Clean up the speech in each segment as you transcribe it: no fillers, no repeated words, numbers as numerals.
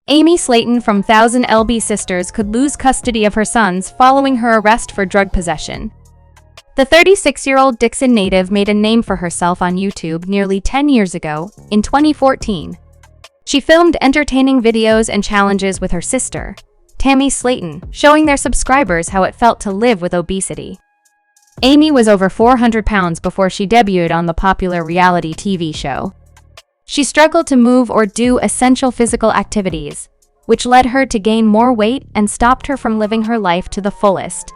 Amy Slaton from 1000 Sisters could lose custody of her sons following her arrest for drug possession. The 36-year-old Dixon native made a name for herself on YouTube nearly 10 years ago, in 2014. She filmed entertaining videos and challenges with her sister, Tammy Slaton, showing their subscribers how it felt to live with obesity. Amy was over 400 pounds before she debuted on the popular reality TV show. She struggled to move or do essential physical activities, which led her to gain more weight and stopped her from living her life to the fullest.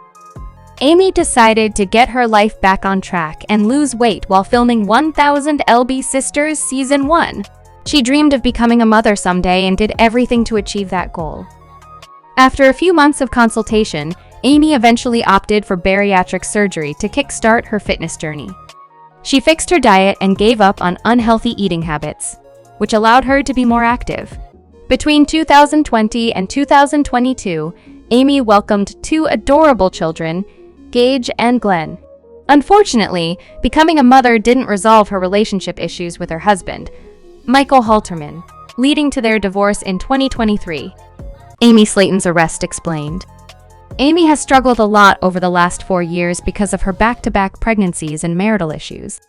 Amy decided to get her life back on track and lose weight while filming 1000 Sisters Season 1. She dreamed of becoming a mother someday and did everything to achieve that goal. After a few months of consultation, Amy eventually opted for bariatric surgery to kickstart her fitness journey. She fixed her diet and gave up on unhealthy eating habits, which allowed her to be more active. Between 2020 and 2022, Amy welcomed two adorable children, Gage and Glenn. Unfortunately, becoming a mother didn't resolve her relationship issues with her husband, Michael Halterman, leading to their divorce in 2023. Amy Slaton's arrest explained. Amy has struggled a lot over the last 4 years because of her back-to-back pregnancies and marital issues.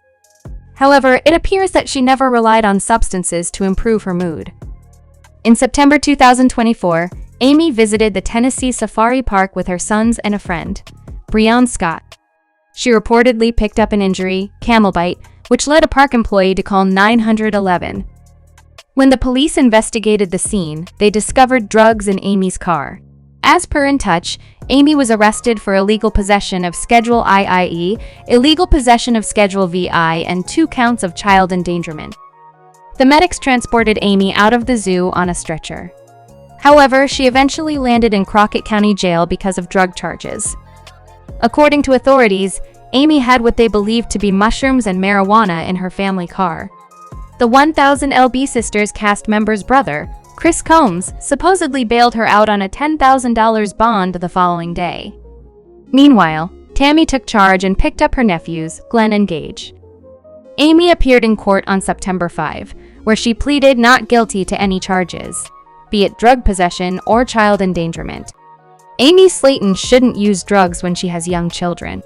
However, it appears that she never relied on substances to improve her mood. In September 2024, Amy visited the Tennessee Safari Park with her sons and a friend, Breon Scott. She reportedly picked up an injury, camel bite, which led a park employee to call 911. When the police investigated the scene, they discovered drugs in Amy's car. As per In Touch, Amy was arrested for illegal possession of Schedule IIE, illegal possession of Schedule VI, and 2 counts of child endangerment. The medics transported Amy out of the zoo on a stretcher. However, she eventually landed in Crockett County Jail because of drug charges. According to authorities, Amy had what they believed to be mushrooms and marijuana in her family car. The 1000 Sisters cast member's brother, Chris Combs, supposedly bailed her out on a $10,000 bond the following day. Meanwhile, Tammy took charge and picked up her nephews, Glenn and Gage. Amy appeared in court on September 5, where she pleaded not guilty to any charges, be it drug possession or child endangerment. Amy Slaton shouldn't use drugs when she has young children.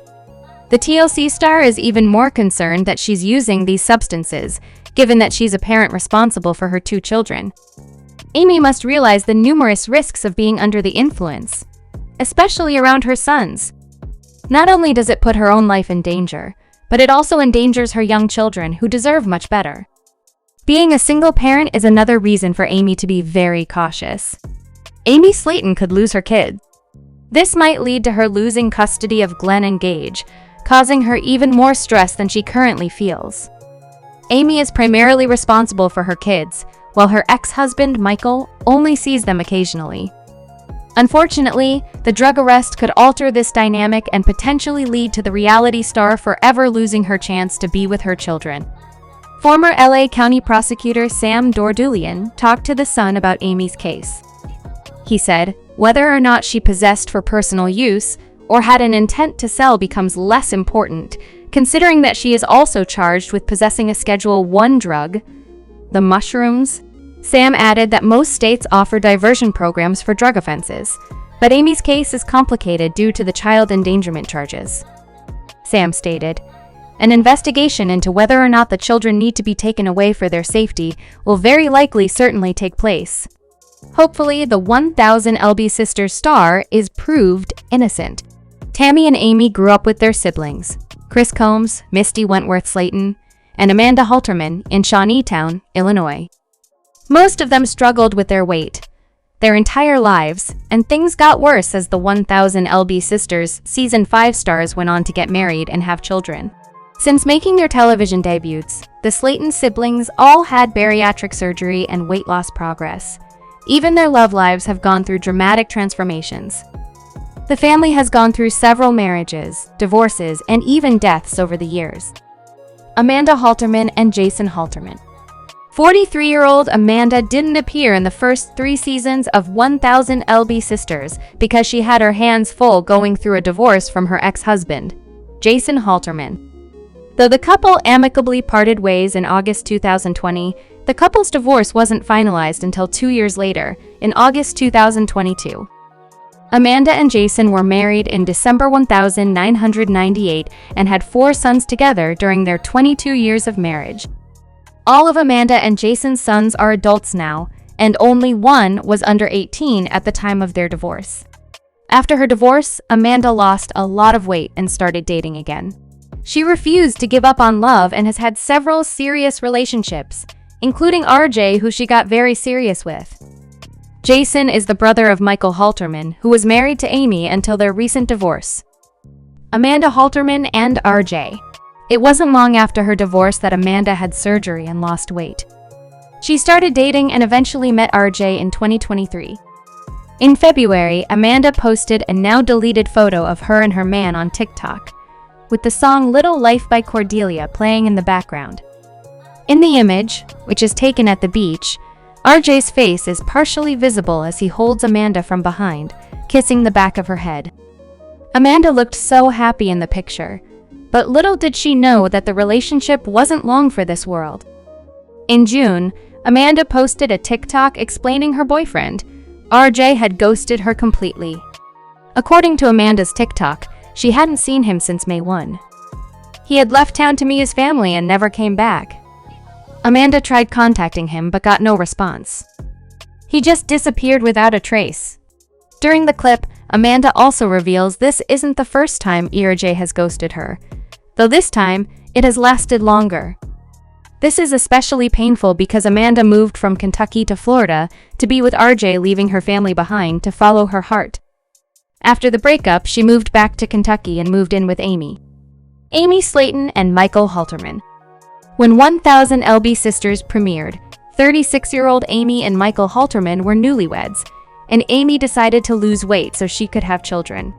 The TLC star is even more concerned that she's using these substances, given that she's a parent responsible for her 2 children. Amy must realize the numerous risks of being under the influence, especially around her sons. Not only does it put her own life in danger, but it also endangers her young children who deserve much better. Being a single parent is another reason for Amy to be very cautious. Amy Slaton could lose her kids. This might lead to her losing custody of Glenn and Gage, causing her even more stress than she currently feels. Amy is primarily responsible for her kids, while her ex-husband, Michael, only sees them occasionally. Unfortunately, the drug arrest could alter this dynamic and potentially lead to the reality star forever losing her chance to be with her children. Former LA County Prosecutor Sam Dordulian talked to The Sun about Amy's case. He said, whether or not she possessed for personal use or had an intent to sell becomes less important, considering that she is also charged with possessing a Schedule I drug, the mushrooms. Sam added that most states offer diversion programs for drug offenses, but Amy's case is complicated due to the child endangerment charges. Sam stated, an investigation into whether or not the children need to be taken away for their safety will very likely certainly take place. Hopefully, the 1000 Sisters star is proved innocent. Tammy and Amy grew up with their siblings, Chris Combs, Misty Wentworth Slaton, and Amanda Halterman in Shawneetown, Illinois. Most of them struggled with their weight their entire lives, and things got worse as the 1000 Sisters Season 5 stars went on to get married and have children. Since making their television debuts, the Slaton siblings all had bariatric surgery and weight loss progress. Even their love lives have gone through dramatic transformations. The family has gone through several marriages, divorces, and even deaths over the years. Amanda Halterman and Jason Halterman. 43-year-old Amanda didn't appear in the first 3 seasons of 1000 Sisters because she had her hands full going through a divorce from her ex-husband, Jason Halterman. Though the couple amicably parted ways in August 2020, The couple's divorce wasn't finalized until 2 years later, in August 2022. Amanda and Jason were married in December 1998 and had 4 sons together during their 22 years of marriage. All of Amanda and Jason's sons are adults now, and only one was under 18 at the time of their divorce. After her divorce, Amanda lost a lot of weight and started dating again. She refused to give up on love and has had several serious relationships, including RJ, who she got very serious with. Jason is the brother of Michael Halterman, who was married to Amy until their recent divorce. Amanda Halterman and RJ. It wasn't long after her divorce that Amanda had surgery and lost weight. She started dating and eventually met RJ in 2023. In February, Amanda posted a now-deleted photo of her and her man on TikTok, with the song Little Life by Cordelia playing in the background. In the image, which is taken at the beach, RJ's face is partially visible as he holds Amanda from behind, kissing the back of her head. Amanda looked so happy in the picture, but little did she know that the relationship wasn't long for this world. In June, Amanda posted a TikTok explaining her boyfriend, RJ, had ghosted her completely. According to Amanda's TikTok, she hadn't seen him since May 1. He had left town to meet his family and never came back. Amanda tried contacting him but got no response. He just disappeared without a trace. During the clip, Amanda also reveals this isn't the first time RJ has ghosted her, though this time, it has lasted longer. This is especially painful because Amanda moved from Kentucky to Florida to be with RJ, leaving her family behind to follow her heart. After the breakup, she moved back to Kentucky and moved in with Amy, Slaton, and Michael Halterman. When 1000 LB Sisters premiered, 36-year-old Amy and Michael Halterman were newlyweds, and Amy decided to lose weight so she could have children.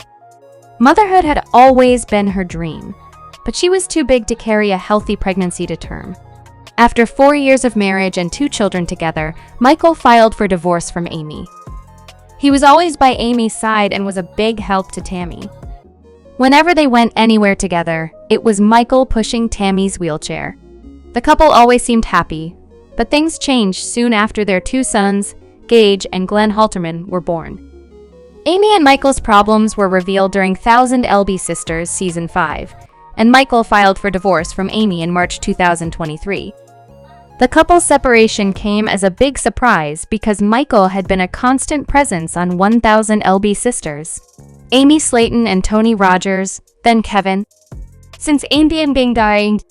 Motherhood had always been her dream, but she was too big to carry a healthy pregnancy to term. After 4 years of marriage and 2 children together, Michael filed for divorce from Amy. He was always by Amy's side and was a big help to Tammy. Whenever they went anywhere together, it was Michael pushing Tammy's wheelchair. The couple always seemed happy, but things changed soon after their 2 sons, Gage and Glenn Halterman, were born. Amy and Michael's problems were revealed during 1000 LB Sisters Season 5, and Michael filed for divorce from Amy in March 2023. The couple's separation came as a big surprise because Michael had been a constant presence on 1000 LB Sisters. Amy, Slaton, and Tony Rogers, then Kevin. Since Amy and Bing dying,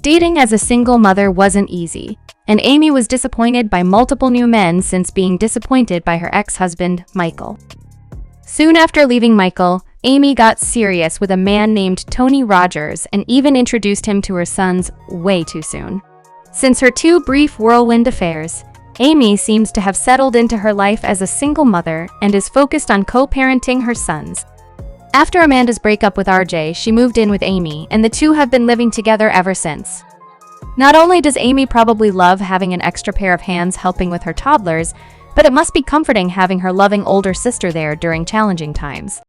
dating as a single mother wasn't easy, and Amy was disappointed by multiple new men since being disappointed by her ex-husband, Michael. Soon after leaving Michael, Amy got serious with a man named Tony Rogers and even introduced him to her sons way too soon. Since her 2 brief whirlwind affairs, Amy seems to have settled into her life as a single mother and is focused on co-parenting her sons. After Amanda's breakup with RJ, she moved in with Amy, and the two have been living together ever since. Not only does Amy probably love having an extra pair of hands helping with her toddlers, but it must be comforting having her loving older sister there during challenging times.